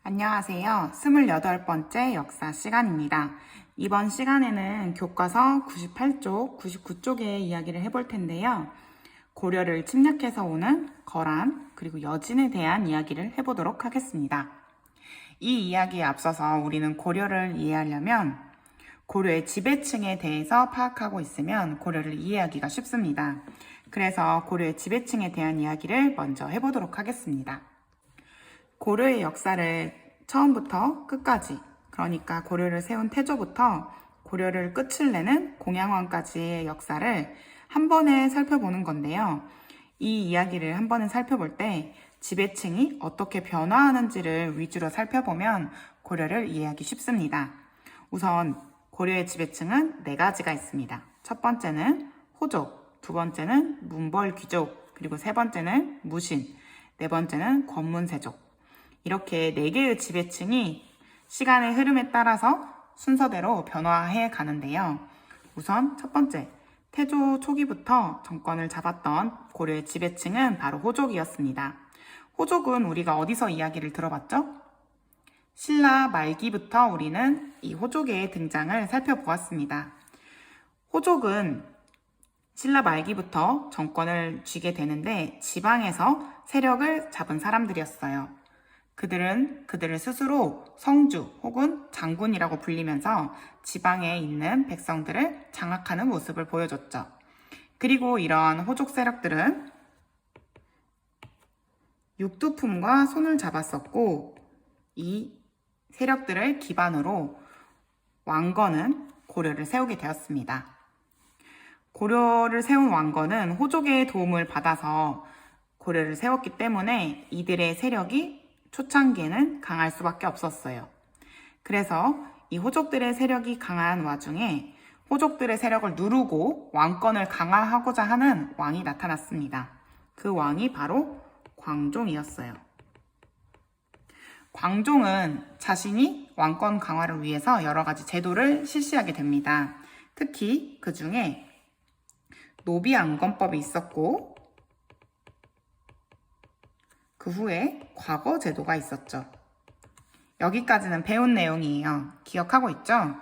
안녕하세요. 28번째 역사 시간입니다. 이번 시간에는 교과서 98쪽, 99쪽의 이야기를 해볼 텐데요. 고려를 침략해서 오는 거란, 그리고 여진에 대한 이야기를 해보도록 하겠습니다. 이 이야기에 앞서서 우리는 고려를 이해하려면 고려의 지배층에 대해서 파악하고 있으면 고려를 이해하기가 쉽습니다. 그래서 고려의 지배층에 대한 이야기를 먼저 해보도록 하겠습니다. 고려의 역사를 처음부터 끝까지, 그러니까 고려를 세운 태조부터 고려를 끝을 내는 공양왕까지의 역사를 한 번에 살펴보는 건데요. 이 이야기를 한 번에 살펴볼 때 지배층이 어떻게 변화하는지를 위주로 살펴보면 고려를 이해하기 쉽습니다. 우선 고려의 지배층은 4가지가 있습니다. 첫 번째는 호족, 두 번째는 문벌 귀족, 그리고 세 번째는 무신, 네 번째는 권문세족. 이렇게 4개의 지배층이 시간의 흐름에 따라서 순서대로 변화해 가는데요. 우선 첫 번째, 태조 초기부터 정권을 잡았던 고려의 지배층은 바로 호족이었습니다. 호족은 우리가 어디서 이야기를 들어봤죠? 신라 말기부터 우리는 이 호족의 등장을 살펴보았습니다. 호족은 신라 말기부터 정권을 쥐게 되는데 지방에서 세력을 잡은 사람들이었어요. 그들을 스스로 성주 혹은 장군이라고 불리면서 지방에 있는 백성들을 장악하는 모습을 보여줬죠. 그리고 이러한 호족 세력들은 육두품과 손을 잡았었고, 이 세력들을 기반으로 왕건은 고려를 세우게 되었습니다. 고려를 세운 왕건은 호족의 도움을 받아서 고려를 세웠기 때문에 이들의 세력이 초창기에는 강할 수밖에 없었어요. 그래서 이 호족들의 세력이 강한 와중에 호족들의 세력을 누르고 왕권을 강화하고자 하는 왕이 나타났습니다. 그 왕이 바로 광종이었어요. 광종은 자신이 왕권 강화를 위해서 여러 가지 제도를 실시하게 됩니다. 특히 그 중에 노비안건법이 있었고, 그 후에 과거 제도가 있었죠. 여기까지는 배운 내용이에요. 기억하고 있죠?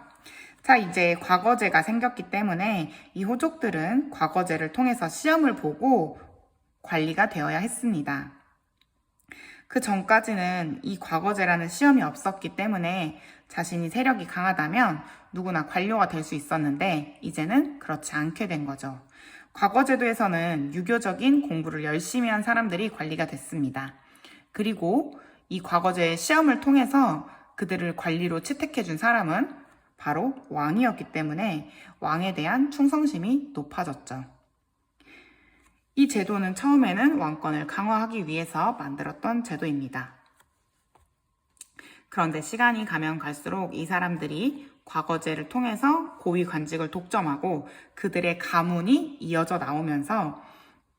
자, 이제 과거제가 생겼기 때문에 이 호족들은 과거제를 통해서 시험을 보고 관리가 되어야 했습니다. 그 전까지는 이 과거제라는 시험이 없었기 때문에 자신이 세력이 강하다면 누구나 관료가 될 수 있었는데 이제는 그렇지 않게 된 거죠. 과거제도에서는 유교적인 공부를 열심히 한 사람들이 관리가 됐습니다. 그리고 이 과거제 시험을 통해서 그들을 관리로 채택해준 사람은 바로 왕이었기 때문에 왕에 대한 충성심이 높아졌죠. 이 제도는 처음에는 왕권을 강화하기 위해서 만들었던 제도입니다. 그런데 시간이 가면 갈수록 이 사람들이 과거제를 통해서 고위 관직을 독점하고 그들의 가문이 이어져 나오면서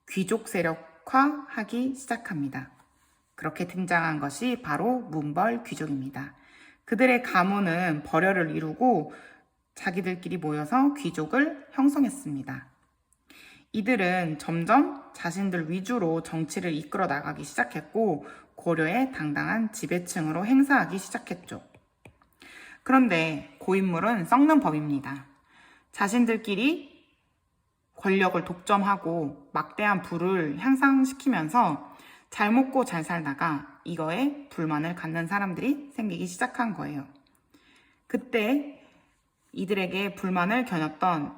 귀족 세력화하기 시작합니다. 그렇게 등장한 것이 바로 문벌 귀족입니다. 그들의 가문은 벌여를 이루고 자기들끼리 모여서 귀족을 형성했습니다. 이들은 점점 자신들 위주로 정치를 이끌어 나가기 시작했고 고려의 당당한 지배층으로 행사하기 시작했죠. 그런데 고인물은 썩는 법입니다. 자신들끼리 권력을 독점하고 막대한 부를 향상시키면서 잘 먹고 잘 살다가 이거에 불만을 갖는 사람들이 생기기 시작한 거예요. 그때 이들에게 불만을 겨눴던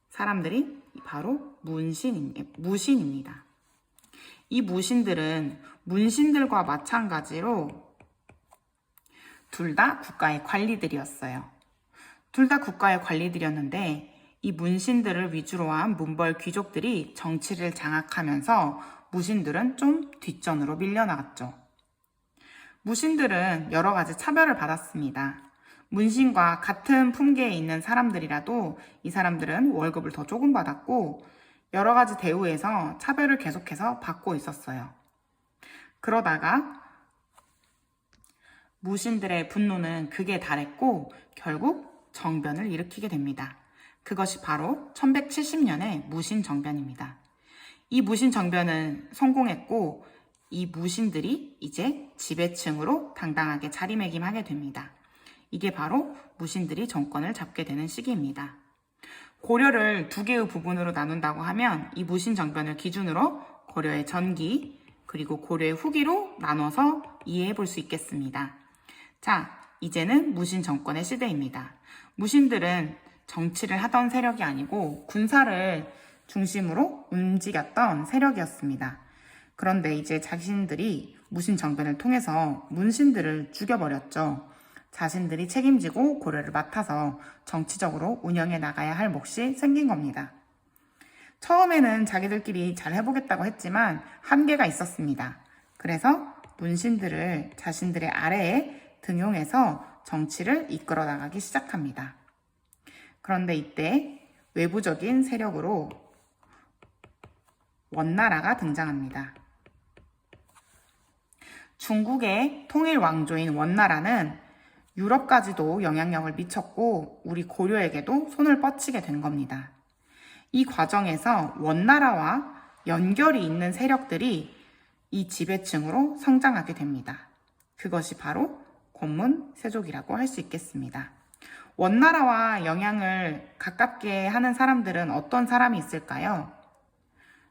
사람들이 바로 무신입니다. 이 무신들은 문신들과 마찬가지로 둘 다 국가의 관리들이었어요. 둘 다 국가의 관리들이었는데 이 문신들을 위주로 한 문벌 귀족들이 정치를 장악하면서 무신들은 좀 뒷전으로 밀려나갔죠. 무신들은 여러 가지 차별을 받았습니다. 문신과 같은 품계에 있는 사람들이라도 이 사람들은 월급을 더 조금 받았고 여러 가지 대우에서 차별을 계속해서 받고 있었어요. 그러다가 무신들의 분노는 극에 달했고 결국 정변을 일으키게 됩니다. 그것이 바로 1170년의 무신정변입니다. 이 무신정변은 성공했고 이 무신들이 이제 지배층으로 당당하게 자리매김하게 됩니다. 이게 바로 무신들이 정권을 잡게 되는 시기입니다. 고려를 두 개의 부분으로 나눈다고 하면 이 무신 정변을 기준으로 고려의 전기 그리고 고려의 후기로 나눠서 이해해 볼 수 있겠습니다. 자, 이제는 무신 정권의 시대입니다. 무신들은 정치를 하던 세력이 아니고 군사를 중심으로 움직였던 세력이었습니다. 그런데 이제 자신들이 무신 정변을 통해서 문신들을 죽여버렸죠. 자신들이 책임지고 고려를 맡아서 정치적으로 운영해 나가야 할 몫이 생긴 겁니다. 처음에는 자기들끼리 잘 해보겠다고 했지만 한계가 있었습니다. 그래서 문신들을 자신들의 아래에 등용해서 정치를 이끌어 나가기 시작합니다. 그런데 이때 외부적인 세력으로 원나라가 등장합니다. 중국의 통일 왕조인 원나라는 유럽까지도 영향력을 미쳤고 우리 고려에게도 손을 뻗치게 된 겁니다. 이 과정에서 원나라와 연결이 있는 세력들이 이 지배층으로 성장하게 됩니다. 그것이 바로 권문 세족이라고 할 수 있겠습니다. 원나라와 영향을 가깝게 하는 사람들은 어떤 사람이 있을까요?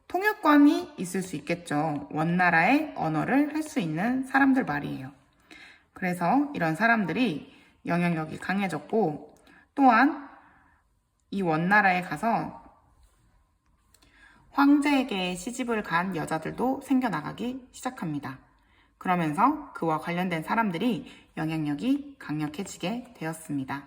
통역관이 있을 수 있겠죠. 원나라의 언어를 할 수 있는 사람들 말이에요. 그래서 이런 사람들이 영향력이 강해졌고 또한 이 원나라에 가서 황제에게 시집을 간 여자들도 생겨나가기 시작합니다. 그러면서 그와 관련된 사람들이 영향력이 강력해지게 되었습니다.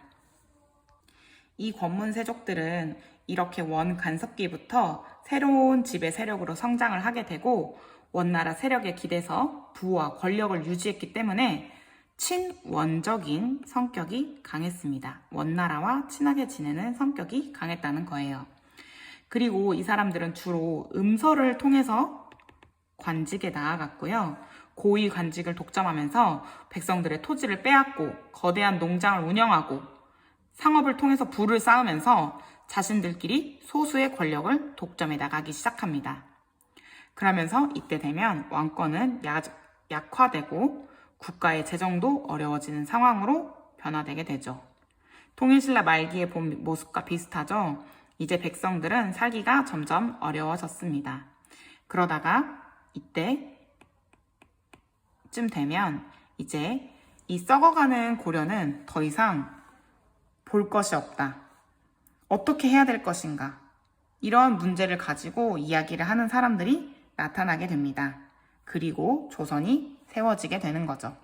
이 권문세족들은 이렇게 원 간섭기부터 새로운 지배 세력으로 성장을 하게 되고 원나라 세력에 기대서 부와 권력을 유지했기 때문에 친원적인 성격이 강했습니다. 원나라와 친하게 지내는 성격이 강했다는 거예요. 그리고 이 사람들은 주로 음서를 통해서 관직에 나아갔고요. 고위 관직을 독점하면서 백성들의 토지를 빼앗고 거대한 농장을 운영하고 상업을 통해서 부를 쌓으면서 자신들끼리 소수의 권력을 독점해 나가기 시작합니다. 그러면서 이때 되면 왕권은 약화되고 국가의 재정도 어려워지는 상황으로 변화되게 되죠. 통일신라 말기의 본 모습과 비슷하죠. 이제 백성들은 살기가 점점 어려워졌습니다. 그러다가 이때쯤 되면 이제 이 썩어가는 고려는 더 이상 볼 것이 없다. 어떻게 해야 될 것인가? 이런 문제를 가지고 이야기를 하는 사람들이 나타나게 됩니다. 그리고 조선이 세워지게 되는 거죠.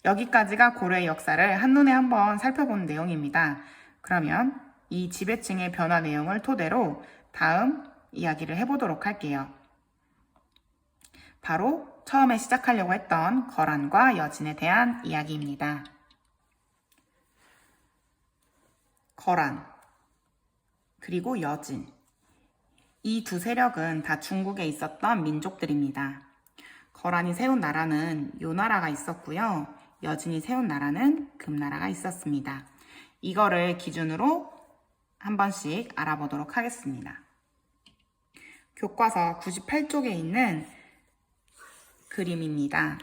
여기까지가 고려의 역사를 한눈에 한번 살펴본 내용입니다. 그러면 이 지배층의 변화 내용을 토대로 다음 이야기를 해보도록 할게요. 바로 처음에 시작하려고 했던 거란과 여진에 대한 이야기입니다. 거란 그리고 여진 이 두 세력은 다 중국에 있었던 민족들입니다. 거란이 세운 나라는 요나라가 있었고요. 여진이 세운 나라는 금나라가 있었습니다. 이거를 기준으로 한 번씩 알아보도록 하겠습니다. 교과서 98쪽에 있는 그림입니다.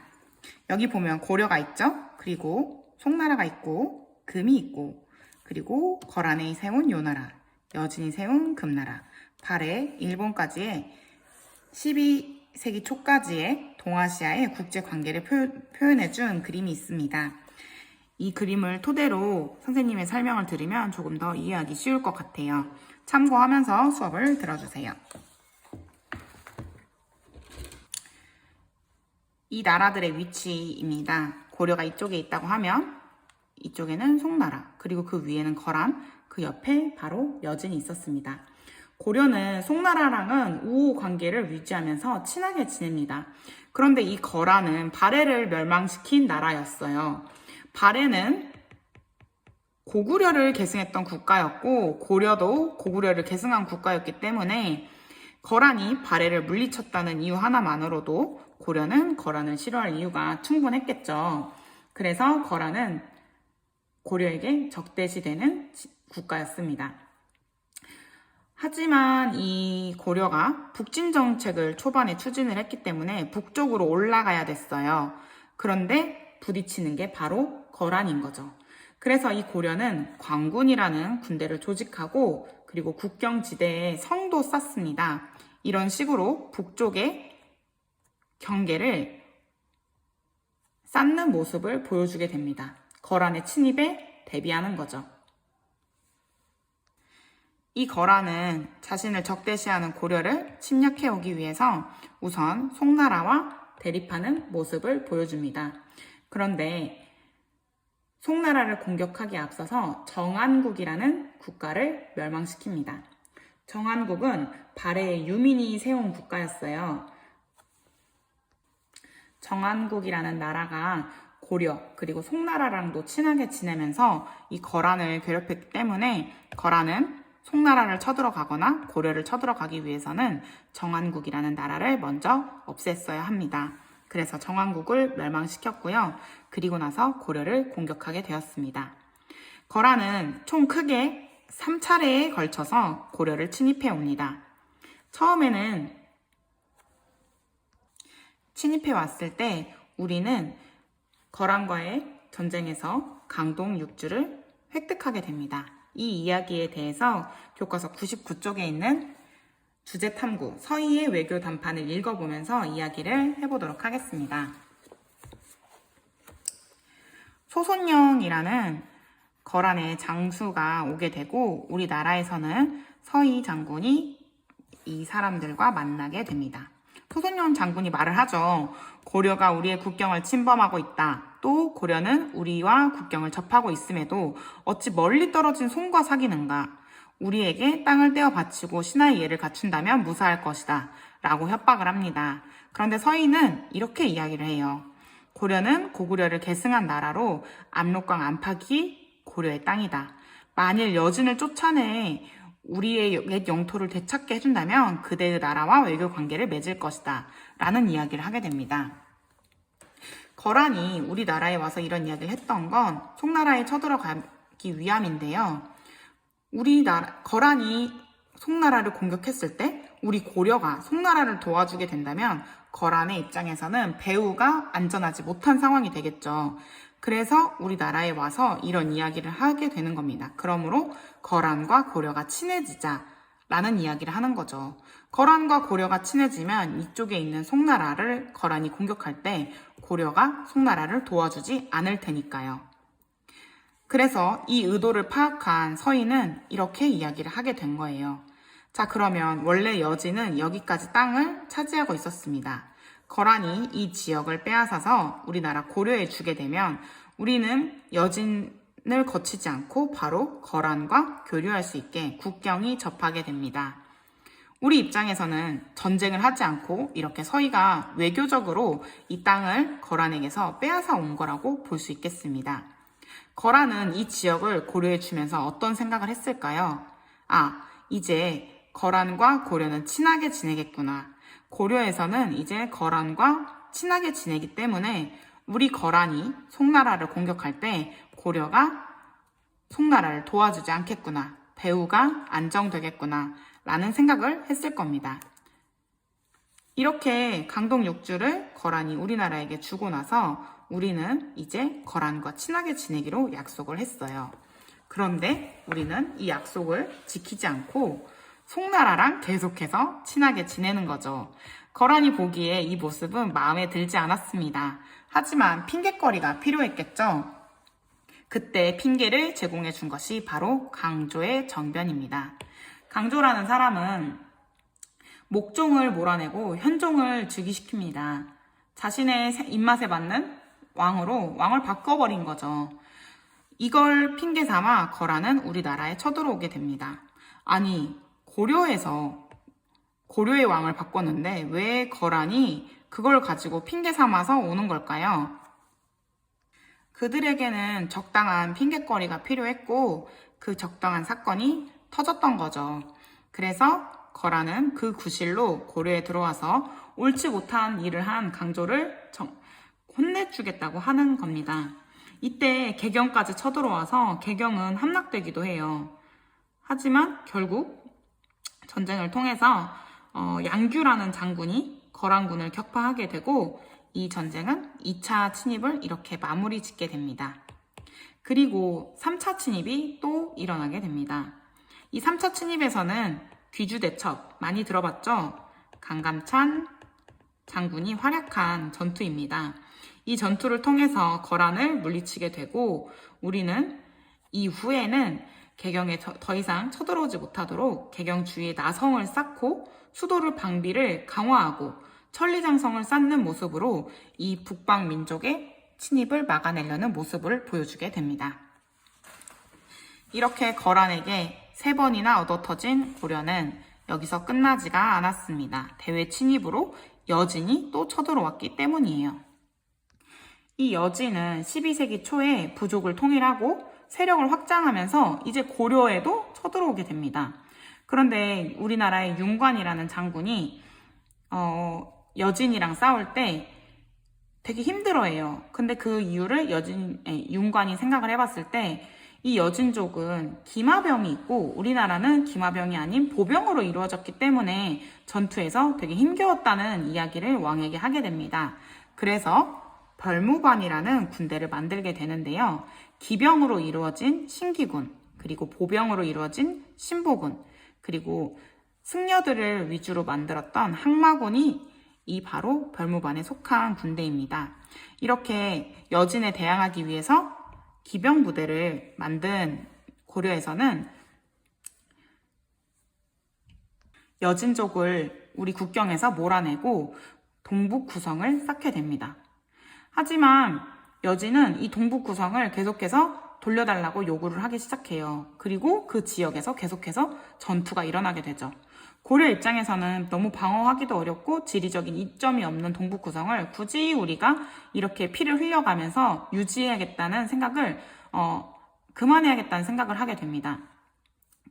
여기 보면 고려가 있죠? 그리고 송나라가 있고 금이 있고 그리고 거란이 세운 요나라, 여진이 세운 금나라, 발해 일본까지의 12세기 초까지의 동아시아의 국제관계를 표현해준 그림이 있습니다. 이 그림을 토대로 선생님의 설명을 들으면 조금 더 이해하기 쉬울 것 같아요. 참고하면서 수업을 들어주세요. 이 나라들의 위치입니다. 고려가 이쪽에 있다고 하면 이쪽에는 송나라, 그리고 그 위에는 거란, 그 옆에 바로 여진이 있었습니다. 고려는 송나라랑은 우호 관계를 유지하면서 친하게 지냅니다. 그런데 이 거란은 발해를 멸망시킨 나라였어요. 발해는 고구려를 계승했던 국가였고 고려도 고구려를 계승한 국가였기 때문에 거란이 발해를 물리쳤다는 이유 하나만으로도 고려는 거란을 싫어할 이유가 충분했겠죠. 그래서 거란은 고려에게 적대시되는 국가였습니다. 하지만 이 고려가 북진 정책을 초반에 추진을 했기 때문에 북쪽으로 올라가야 됐어요. 그런데 부딪히는 게 바로 거란인 거죠. 그래서 이 고려는 광군이라는 군대를 조직하고 그리고 국경지대에 성도 쌓습니다. 이런 식으로 북쪽의 경계를 쌓는 모습을 보여주게 됩니다. 거란의 침입에 대비하는 거죠. 이 거란은 자신을 적대시하는 고려를 침략해오기 위해서 우선 송나라와 대립하는 모습을 보여줍니다. 그런데 송나라를 공격하기에 앞서서 정안국이라는 국가를 멸망시킵니다. 정안국은 발해의 유민이 세운 국가였어요. 정안국이라는 나라가 고려 그리고 송나라랑도 친하게 지내면서 이 거란을 괴롭혔기 때문에 거란은 송나라를 쳐들어가거나 고려를 쳐들어가기 위해서는 정안국이라는 나라를 먼저 없앴어야 합니다. 그래서 정안국을 멸망시켰고요. 그리고 나서 고려를 공격하게 되었습니다. 거란은 총 크게 3차례에 걸쳐서 고려를 침입해 옵니다. 처음에는 침입해 왔을 때 우리는 거란과의 전쟁에서 강동 6주를 획득하게 됩니다. 이 이야기에 대해서 교과서 99쪽에 있는 주제탐구 서희의 외교 단판을 읽어보면서 이야기를 해보도록 하겠습니다. 소손영이라는 거란의 장수가 오게 되고 우리나라에서는 서희 장군이 이 사람들과 만나게 됩니다. 소손영 장군이 말을 하죠. 고려가 우리의 국경을 침범하고 있다. 또 고려는 우리와 국경을 접하고 있음에도 어찌 멀리 떨어진 송과 사귀는가. 우리에게 땅을 떼어 바치고 신하의 예를 갖춘다면 무사할 것이다. 라고 협박을 합니다. 그런데 서희는 이렇게 이야기를 해요. 고려는 고구려를 계승한 나라로 압록강 안팎이 고려의 땅이다. 만일 여진을 쫓아내 우리의 옛 영토를 되찾게 해준다면 그대의 나라와 외교 관계를 맺을 것이다. 라는 이야기를 하게 됩니다. 거란이 우리나라에 와서 이런 이야기를 했던 건 송나라에 쳐들어가기 위함인데요. 거란이 송나라를 공격했을 때 우리 고려가 송나라를 도와주게 된다면 거란의 입장에서는 배후가 안전하지 못한 상황이 되겠죠. 그래서 우리나라에 와서 이런 이야기를 하게 되는 겁니다. 그러므로 거란과 고려가 친해지자라는 이야기를 하는 거죠. 거란과 고려가 친해지면 이쪽에 있는 송나라를 거란이 공격할 때 고려가 송나라를 도와주지 않을 테니까요. 그래서 이 의도를 파악한 서희는 이렇게 이야기를 하게 된 거예요. 자, 그러면 원래 여진은 여기까지 땅을 차지하고 있었습니다. 거란이 이 지역을 빼앗아서 우리나라 고려에 주게 되면 우리는 여진을 거치지 않고 바로 거란과 교류할 수 있게 국경이 접하게 됩니다. 우리 입장에서는 전쟁을 하지 않고 이렇게 서희가 외교적으로 이 땅을 거란에게서 빼앗아 온 거라고 볼 수 있겠습니다. 거란은 이 지역을 고려해 주면서 어떤 생각을 했을까요? 이제 거란과 고려는 친하게 지내겠구나. 고려에서는 이제 거란과 친하게 지내기 때문에 우리 거란이 송나라를 공격할 때 고려가 송나라를 도와주지 않겠구나. 배후가 안정되겠구나. 라는 생각을 했을 겁니다. 이렇게 강동 6주를 거란이 우리나라에게 주고 나서 우리는 이제 거란과 친하게 지내기로 약속을 했어요. 그런데 우리는 이 약속을 지키지 않고 송나라랑 계속해서 친하게 지내는 거죠. 거란이 보기에 이 모습은 마음에 들지 않았습니다. 하지만 핑계거리가 필요했겠죠. 그때 핑계를 제공해 준 것이 바로 강조의 정변입니다. 강조라는 사람은 목종을 몰아내고 현종을 즉위시킵니다. 자신의 입맛에 맞는 왕을 바꿔버린 거죠. 이걸 핑계 삼아 거란은 우리나라에 쳐들어오게 됩니다. 아니, 고려의 왕을 바꿨는데 왜 거란이 그걸 가지고 핑계 삼아서 오는 걸까요? 그들에게는 적당한 핑계거리가 필요했고 그 적당한 사건이 터졌던 거죠. 그래서 거란은 그 구실로 고려에 들어와서 옳지 못한 일을 한 강조를 혼내주겠다고 하는 겁니다. 이때 개경까지 쳐들어와서 개경은 함락되기도 해요. 하지만 결국 전쟁을 통해서 양규라는 장군이 거란군을 격파하게 되고 이 전쟁은 2차 침입을 이렇게 마무리 짓게 됩니다. 그리고 3차 침입이 또 일어나게 됩니다. 이 3차 침입에서는 귀주대첩 많이 들어봤죠? 강감찬 장군이 활약한 전투입니다. 이 전투를 통해서 거란을 물리치게 되고 우리는 이후에는 개경에 더 이상 쳐들어오지 못하도록 개경 주위에 나성을 쌓고 수도를 방비를 강화하고 천리장성을 쌓는 모습으로 이 북방 민족의 침입을 막아내려는 모습을 보여주게 됩니다. 이렇게 거란에게 3번이나 얻어터진 고려는 여기서 끝나지가 않았습니다. 대외 침입으로 여진이 또 쳐들어왔기 때문이에요. 이 여진은 12세기 초에 부족을 통일하고 세력을 확장하면서 이제 고려에도 쳐들어오게 됩니다. 그런데 우리나라의 윤관이라는 장군이 여진이랑 싸울 때 되게 힘들어해요. 근데 그 이유를 윤관이 생각을 해봤을 때 이 여진족은 기마병이 있고 우리나라는 기마병이 아닌 보병으로 이루어졌기 때문에 전투에서 되게 힘겨웠다는 이야기를 왕에게 하게 됩니다. 그래서 별무관이라는 군대를 만들게 되는데요. 기병으로 이루어진 신기군, 그리고 보병으로 이루어진 신보군, 그리고 승려들을 위주로 만들었던 항마군이 이 바로 별무반에 속한 군대입니다. 이렇게 여진에 대항하기 위해서 기병 부대를 만든 고려에서는 여진족을 우리 국경에서 몰아내고 동북 구성을 쌓게 됩니다. 하지만 여진은 이 동북 구성을 계속해서 돌려달라고 요구를 하기 시작해요. 그리고 그 지역에서 계속해서 전투가 일어나게 되죠. 고려 입장에서는 너무 방어하기도 어렵고 지리적인 이점이 없는 동북 구성을 굳이 우리가 이렇게 피를 흘려가면서 유지해야겠다는 생각을 그만해야겠다는 생각을 하게 됩니다.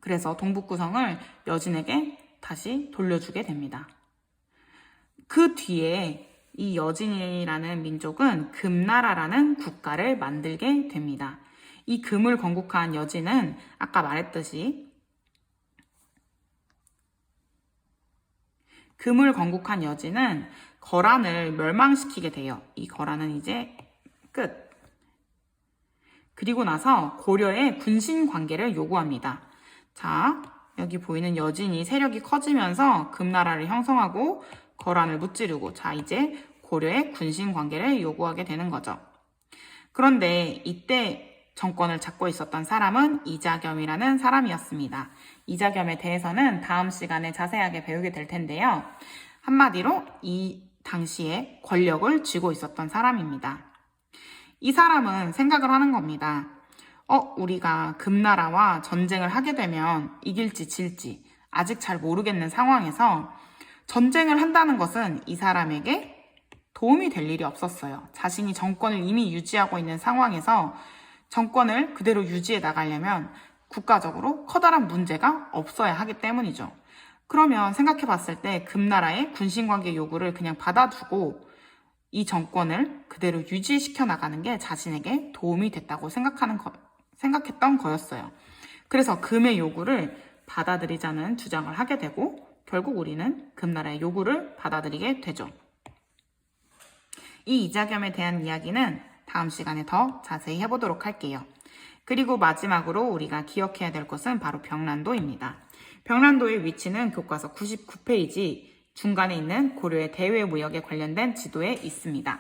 그래서 동북 구성을 여진에게 다시 돌려주게 됩니다. 그 뒤에 이 여진이라는 민족은 금나라라는 국가를 만들게 됩니다. 이 금을 건국한 여진은 아까 말했듯이 금을 건국한 여진은 거란을 멸망시키게 돼요. 이 거란은 이제 끝. 그리고 나서 고려의 군신 관계를 요구합니다. 자, 여기 보이는 여진이 세력이 커지면서 금나라를 형성하고 거란을 무찌르고 자, 이제 고려의 군신 관계를 요구하게 되는 거죠. 그런데 이때 정권을 잡고 있었던 사람은 이자겸이라는 사람이었습니다. 이자겸에 대해서는 다음 시간에 자세하게 배우게 될 텐데요. 한마디로 이 당시에 권력을 쥐고 있었던 사람입니다. 이 사람은 생각을 하는 겁니다. 우리가 금나라와 전쟁을 하게 되면 이길지 질지 아직 잘 모르겠는 상황에서 전쟁을 한다는 것은 이 사람에게 도움이 될 일이 없었어요. 자신이 정권을 이미 유지하고 있는 상황에서 정권을 그대로 유지해 나가려면 국가적으로 커다란 문제가 없어야 하기 때문이죠. 그러면 생각해 봤을 때 금나라의 군신관계 요구를 그냥 받아두고 이 정권을 그대로 유지시켜 나가는 게 자신에게 도움이 됐다고 생각했던 거였어요. 그래서 금의 요구를 받아들이자는 주장을 하게 되고 결국 우리는 금나라의 요구를 받아들이게 되죠. 이 이자겸에 대한 이야기는 다음 시간에 더 자세히 해보도록 할게요. 그리고 마지막으로 우리가 기억해야 될 것은 바로 병란도입니다. 병란도의 위치는 교과서 99페이지 중간에 있는 고려의 대외무역에 관련된 지도에 있습니다.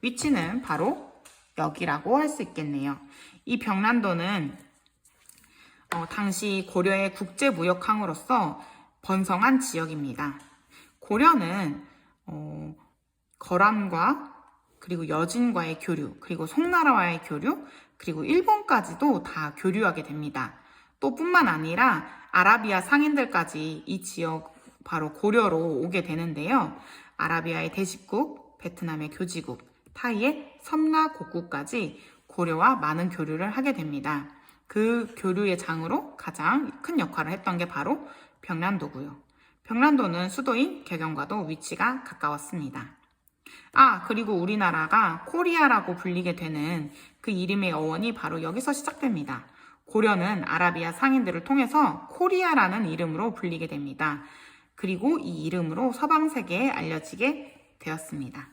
위치는 바로 여기라고 할 수 있겠네요. 이 병란도는 당시 고려의 국제무역항으로서 번성한 지역입니다. 고려는 거란과 그리고 여진과의 교류, 그리고 송나라와의 교류, 그리고 일본까지도 다 교류하게 됩니다. 또 뿐만 아니라 아라비아 상인들까지 이 지역 바로 고려로 오게 되는데요. 아라비아의 대식국, 베트남의 교지국, 타이의 섬나곡국까지 고려와 많은 교류를 하게 됩니다. 그 교류의 장으로 가장 큰 역할을 했던 게 바로 병란도고요. 병란도는 수도인 개경과도 위치가 가까웠습니다. 그리고 우리나라가 코리아라고 불리게 되는 그 이름의 어원이 바로 여기서 시작됩니다. 고려는 아라비아 상인들을 통해서 코리아라는 이름으로 불리게 됩니다. 그리고 이 이름으로 서방 세계에 알려지게 되었습니다.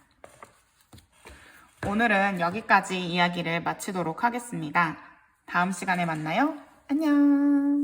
오늘은 여기까지 이야기를 마치도록 하겠습니다. 다음 시간에 만나요. 안녕.